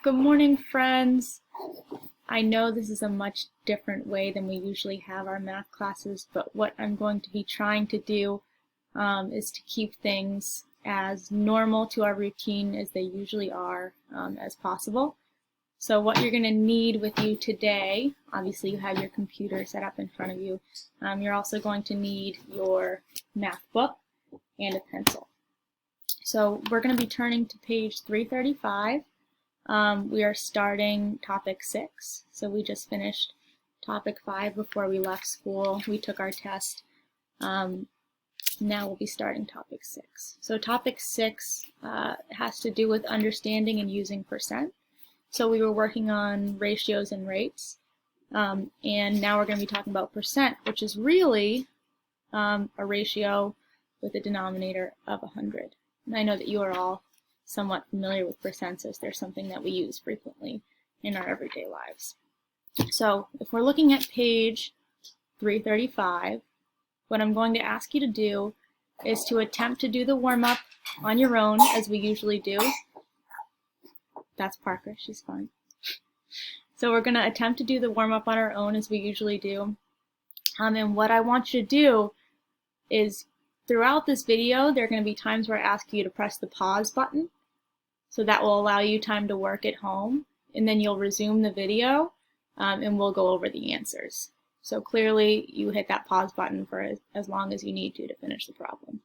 Good morning, friends. I know this is a much different way than we usually have our math classes, but what I'm going to be trying to do is to keep things as normal to our routine as they usually are as possible. So what you're going to need with you today, obviously you have your computer set up in front of you. You're also going to need your math book and a pencil. So we're going to be turning to page 335. We are starting topic 6. So we just finished topic 5 before we left school. We took our test. Now we'll be starting topic 6. So topic 6 has to do with understanding and using percent. So we were working on ratios and rates. And now we're going to be talking about percent, which is really a ratio with a denominator of 100. And I know that you are all somewhat familiar with percent, since they're something that we use frequently in our everyday lives. So if we're looking at page 335, what I'm going to ask you to do is to attempt to do the warm-up on your own, as we usually do. That's Parker, she's fine. So we're going to attempt to do the warm-up on our own, as we usually do. And what I want you to do is, throughout this video, there are going to be times where I ask you to press the pause button. So that will allow you time to work at home, and then you'll resume the video and we'll go over the answers. So clearly you hit that pause button for as long as you need to finish the problem.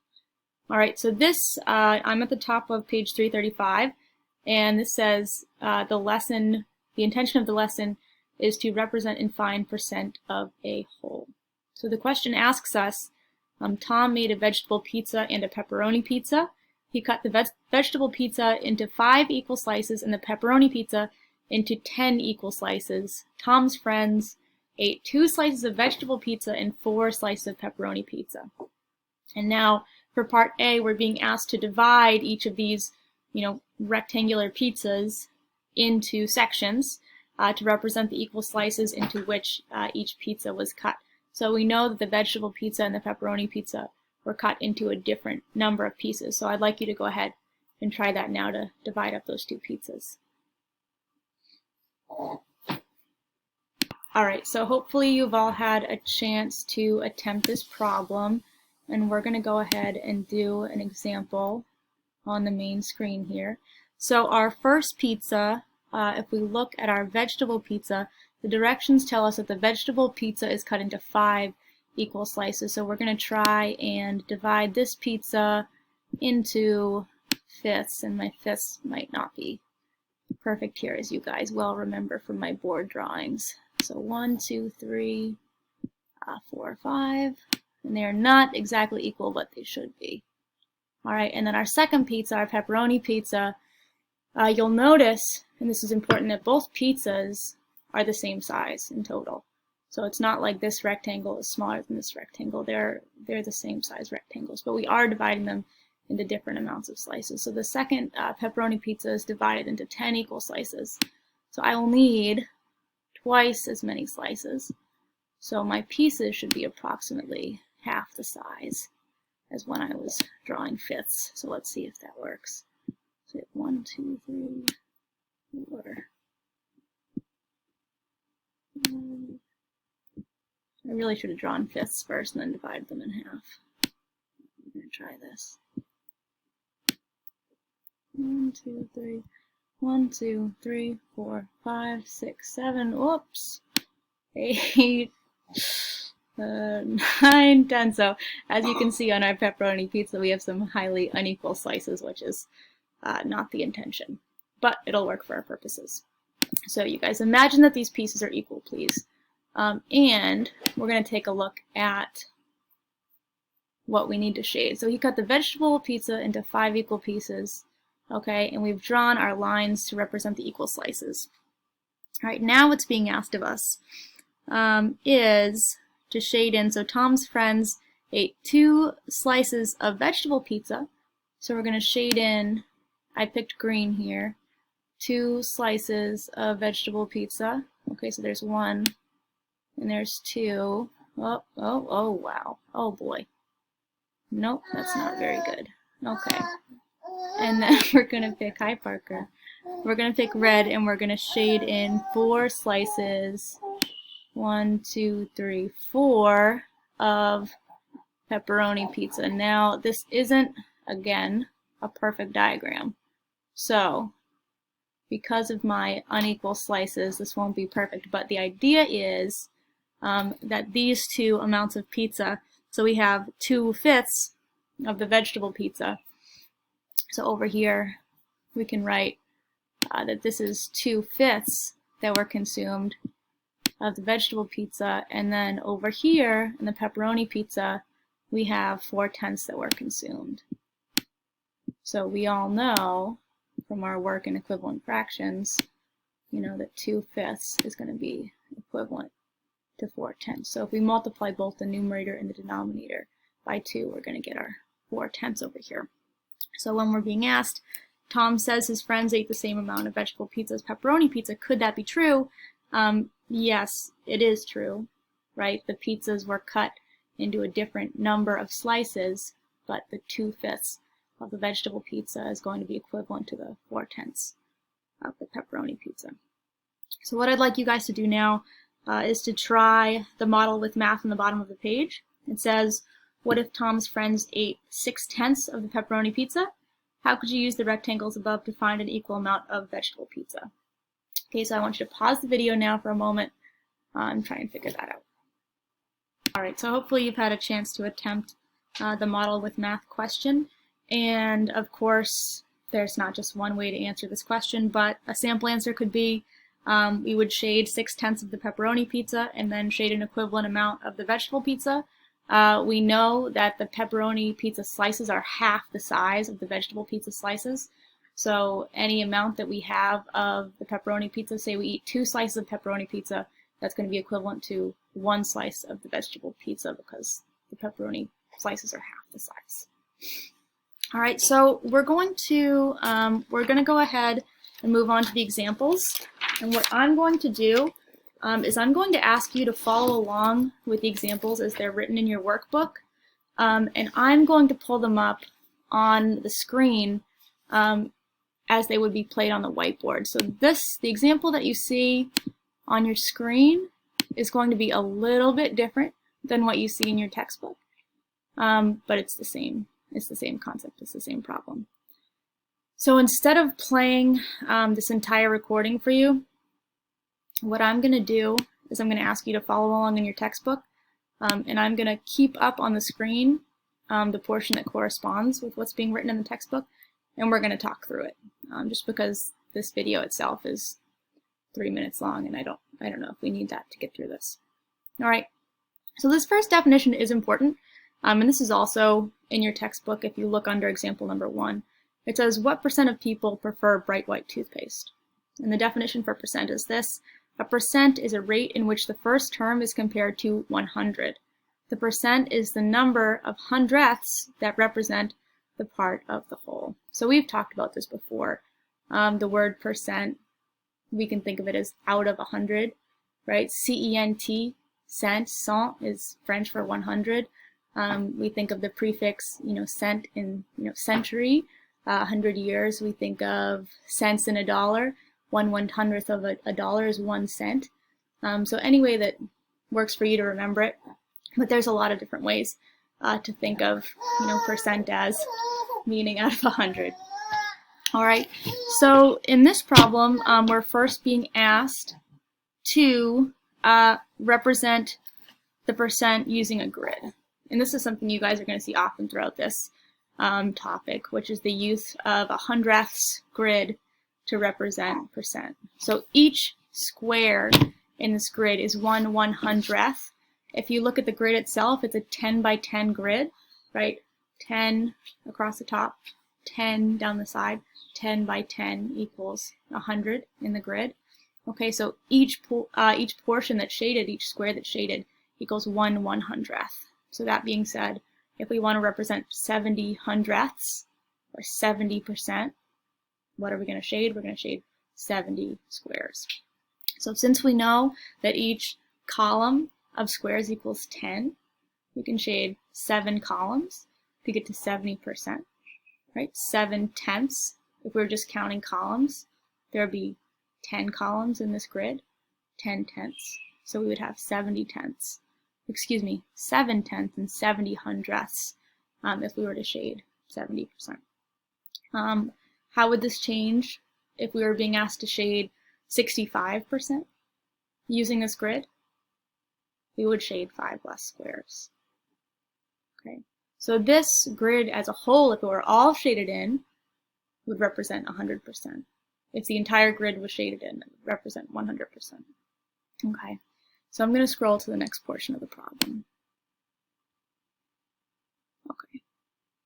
Alright, so this, I'm at the top of page 335, and this says the intention of the lesson is to represent and find percent of a whole. So the question asks us, Tom made a vegetable pizza and a pepperoni pizza. He cut the vegetable pizza into 5 equal slices and the pepperoni pizza into 10 equal slices. Tom's friends ate 2 slices of vegetable pizza and 4 slices of pepperoni pizza. And now for part A, we're being asked to divide each of these, rectangular pizzas into sections to represent the equal slices into which each pizza was cut. So we know that the vegetable pizza and the pepperoni pizza were cut into a different number of pieces. So I'd like you to go ahead and try that now to divide up those 2 pizzas. Alright, so hopefully you've all had a chance to attempt this problem, and we're going to go ahead and do an example on the main screen here. So our first pizza, if we look at our vegetable pizza, the directions tell us that the vegetable pizza is cut into 5 equal slices. So we're going to try and divide this pizza into fifths, and my fifths might not be perfect here, as you guys well remember from my board drawings. So 1, 2, 3, 4, 5, and they are not exactly equal, but they should be. Alright, and then our second pizza, our pepperoni pizza, you'll notice, and this is important, that both pizzas are the same size in total. So it's not like this rectangle is smaller than this rectangle. They're the same size rectangles, but we are dividing them into different amounts of slices. So the second pepperoni pizza is divided into 10 equal slices. So I will need twice as many slices. So my pieces should be approximately half the size as when I was drawing fifths. So let's see if that works. So 1, 2, 3, 4. I really should have drawn fifths first and then divided them in half. I'm going to try this. 1, 2, 3. 1, 2, 3, 4, 5, 6, 7. Whoops. 8, 9, 10. So as you can see on our pepperoni pizza, we have some highly unequal slices, which is not the intention. But it'll work for our purposes. So you guys imagine that these pieces are equal, please. And we're going to take a look at what we need to shade. So he cut the vegetable pizza into 5 equal pieces, okay, and we've drawn our lines to represent the equal slices. All right, now what's being asked of us is to shade in. So Tom's friends ate 2 slices of vegetable pizza, so we're going to shade in, I picked green here, 2 slices of vegetable pizza. Okay, so there's 1. And there's 2. Oh, wow. Oh, boy. Nope, that's not very good. Okay. And then we're going to pick, hi, Parker. we're going to pick red and we're going to shade in 4 slices, 1, 2, 3, 4 of pepperoni pizza. Now this isn't, again, a perfect diagram. So because of my unequal slices, this won't be perfect, but the idea is that these 2 amounts of pizza, so we have 2/5 of the vegetable pizza. So over here we can write that this is 2/5 that were consumed of the vegetable pizza, and then over here in the pepperoni pizza we have 4/10 that were consumed. So we all know from our work in equivalent fractions, you know, that 2/5 is going to be equivalent to 4/10. So if we multiply both the numerator and the denominator by 2, we're going to get our 4/10 over here. So when we're being asked, Tom says his friends ate the same amount of vegetable pizza as pepperoni pizza, could that be true? Yes, it is true, right? The pizzas were cut into a different number of slices, but the 2/5 of the vegetable pizza is going to be equivalent to the 4/10 of the pepperoni pizza. So what I'd like you guys to do now is to try the model with math on the bottom of the page. It says, what if Tom's friends ate 6/10 of the pepperoni pizza? How could you use the rectangles above to find an equal amount of vegetable pizza? Okay, so I want you to pause the video now for a moment and try and figure that out. Alright, so hopefully you've had a chance to attempt the model with math question. And of course, there's not just one way to answer this question, but a sample answer could be we would shade 6/10 of the pepperoni pizza and then shade an equivalent amount of the vegetable pizza. We know that the pepperoni pizza slices are half the size of the vegetable pizza slices. So any amount that we have of the pepperoni pizza, say we eat 2 slices of pepperoni pizza, that's going to be equivalent to 1 slice of the vegetable pizza because the pepperoni slices are half the size. All right, so we're going to go ahead and move on to the examples. And what I'm going to do is I'm going to ask you to follow along with the examples as they're written in your workbook. And I'm going to pull them up on the screen as they would be played on the whiteboard. So the example that you see on your screen is going to be a little bit different than what you see in your textbook. But it's the same. It's the same concept. It's the same problem. So instead of playing this entire recording for you, what I'm going to do is I'm going to ask you to follow along in your textbook, and I'm going to keep up on the screen the portion that corresponds with what's being written in the textbook, and we're going to talk through it, just because this video itself is 3 minutes long, and I don't know if we need that to get through this. All right. So this first definition is important, and this is also in your textbook if you look under example number 1. It says, what % of people prefer bright white toothpaste? And the definition for percent is this. A percent is a rate in which the first term is compared to 100. The percent is the number of hundredths that represent the part of the whole. So we've talked about this before. The word percent, we can think of it as out of 100, right? C-E-N-T, cent, cent is French for 100. We think of the prefix, cent in, century. 100 years, we think of cents in a dollar. 1/100th of a dollar is 1 cent. So any way that works for you to remember it. But there's a lot of different ways to think of, percent as meaning out of 100. All right. So in this problem, we're first being asked to represent the percent using a grid. And this is something you guys are going to see often throughout this topic, which is the use of a hundredths grid to represent percent. So each square in this grid is 1/100th. If you look at the grid itself, it's a 10 by 10 grid, right? 10 across the top, 10 down the side, 10 by 10 equals 100 in the grid. Okay, so each portion that's shaded, each square that's shaded, equals 1/100th. So that being said, if we want to represent 70 hundredths, or 70%, what are we going to shade? We're going to shade 70 squares. So since we know that each column of squares equals 10, we can shade 7 columns to get to 70%, right? 7/10, if we were just counting columns, there would be 10 columns in this grid, 10 tenths. So we would have 70 tenths. Excuse me, 7 tenths and 70 hundredths if we were to shade 70%. How would this change if we were being asked to shade 65% using this grid? We would shade 5 less squares. Okay, so this grid as a whole, if it were all shaded in, would represent 100%. If the entire grid was shaded in, it would represent 100%. Okay, so I'm going to scroll to the next portion of the problem. Okay,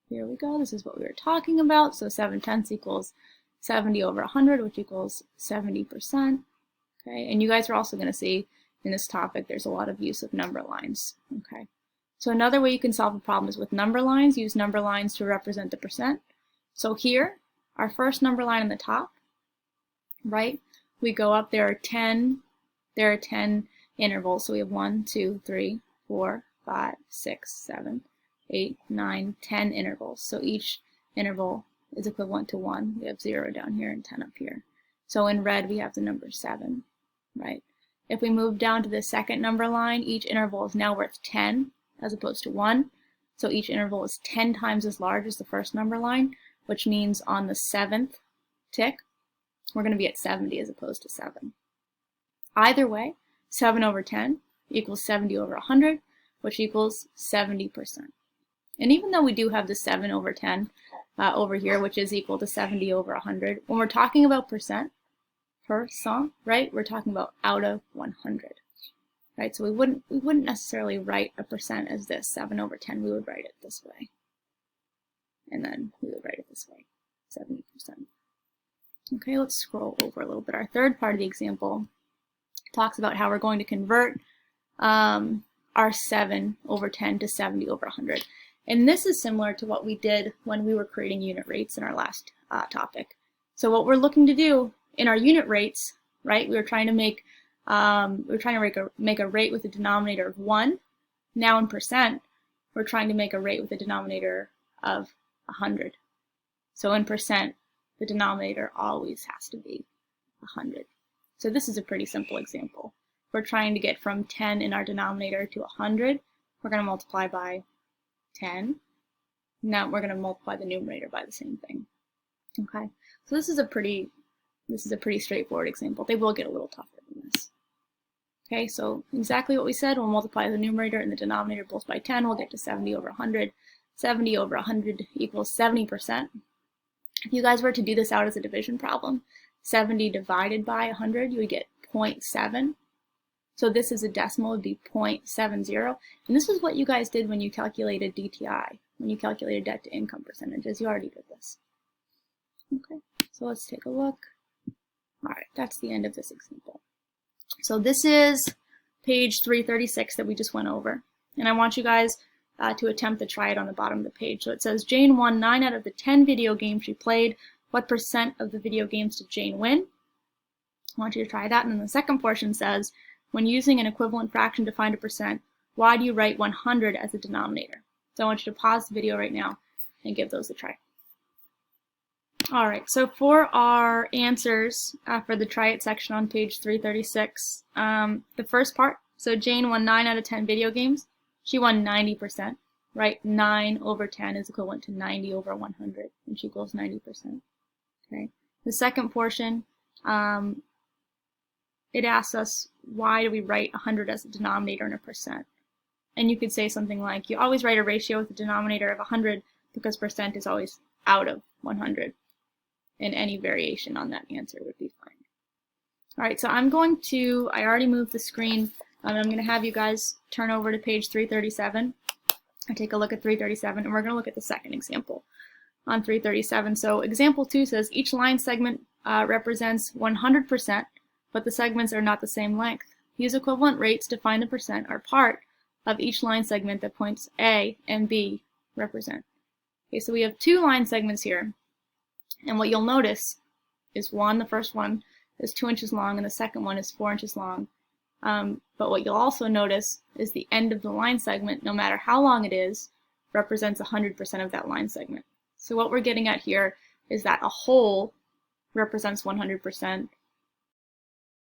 here we go. This is what we were talking about. So 7 tenths equals 70 over 100, which equals 70%. Okay, and you guys are also going to see in this topic there's a lot of use of number lines. Okay, so another way you can solve a problem is with number lines. Use number lines to represent the percent. So here, our first number line on the top, right? We go up, there are 10 intervals. So we have 1, 2, 3, 4, 5, 6, 7, 8, 9, 10 intervals. So each interval is equivalent to 1. We have 0 down here and 10 up here. So in red, we have the number 7, right? If we move down to the second number line, each interval is now worth 10 as opposed to 1. So each interval is 10 times as large as the first number line, which means on the 7th tick, we're going to be at 70 as opposed to 7. Either way, 7 over 10 equals 70 over 100, which equals 70%. And even though we do have the 7 over 10 over here, which is equal to 70 over 100, when we're talking about percent, right, we're talking about out of 100. Right, so we wouldn't necessarily write a percent as this, 7 over 10. We would write it this way. And then we would write it this way, 70%. Okay, let's scroll over a little bit. Our third part of the example talks about how we're going to convert our 7 over 10 to 70 over 100. And this is similar to what we did when we were creating unit rates in our last topic. So what we're looking to do in our unit rates, right, we were trying to make a rate with a denominator of 1. Now in percent, we're trying to make a rate with a denominator of 100. So in percent, the denominator always has to be 100. So this is a pretty simple example. We're trying to get from 10 in our denominator to 100. We're going to multiply by 10. Now we're going to multiply the numerator by the same thing. Okay, so this is a pretty straightforward example. They will get a little tougher than this. Okay, so exactly what we said, we'll multiply the numerator and the denominator both by 10, we'll get to 70 over 100. 70 over 100 equals 70%. If you guys were to do this out as a division problem, 70 divided by 100, you would get 0.7. So this is a decimal, would be 0.70. And this is what you guys did when you calculated DTI, when you calculated debt to income percentages. You already did this. Okay, so let's take a look. All right, that's the end of this example. So this is page 336 that we just went over. And I want you guys to attempt to try it on the bottom of the page. So it says, Jane won 9 out of the 10 video games she played. What percent of the video games did Jane win? I want you to try that. And then the second portion says, when using an equivalent fraction to find a percent, why do you write 100 as a denominator? So I want you to pause the video right now and give those a try. All right, so for our answers for the try it section on page 336, the first part, so Jane won 9 out of 10 video games. She won 90%, right? 9 over 10 is equivalent to 90 over 100, and she equals 90%. Okay. The second portion, it asks us, why do we write 100 as a denominator and a percent? And you could say something like, you always write a ratio with a denominator of 100 because percent is always out of 100. And any variation on that answer would be fine. All right, so I already moved the screen. I'm going to have you guys turn over to page 337 and take a look at 337, and we're going to look at the second example on 337. So example 2 says each line segment represents 100%, but the segments are not the same length. Use equivalent rates to find the percent or part of each line segment that points A and B represent. Okay, so we have 2 line segments here. And what you'll notice is the first one is 2 inches long and the second one is 4 inches long. But what you'll also notice is the end of the line segment, no matter how long it is, represents 100% of that line segment. So what we're getting at here is that a whole represents 100%.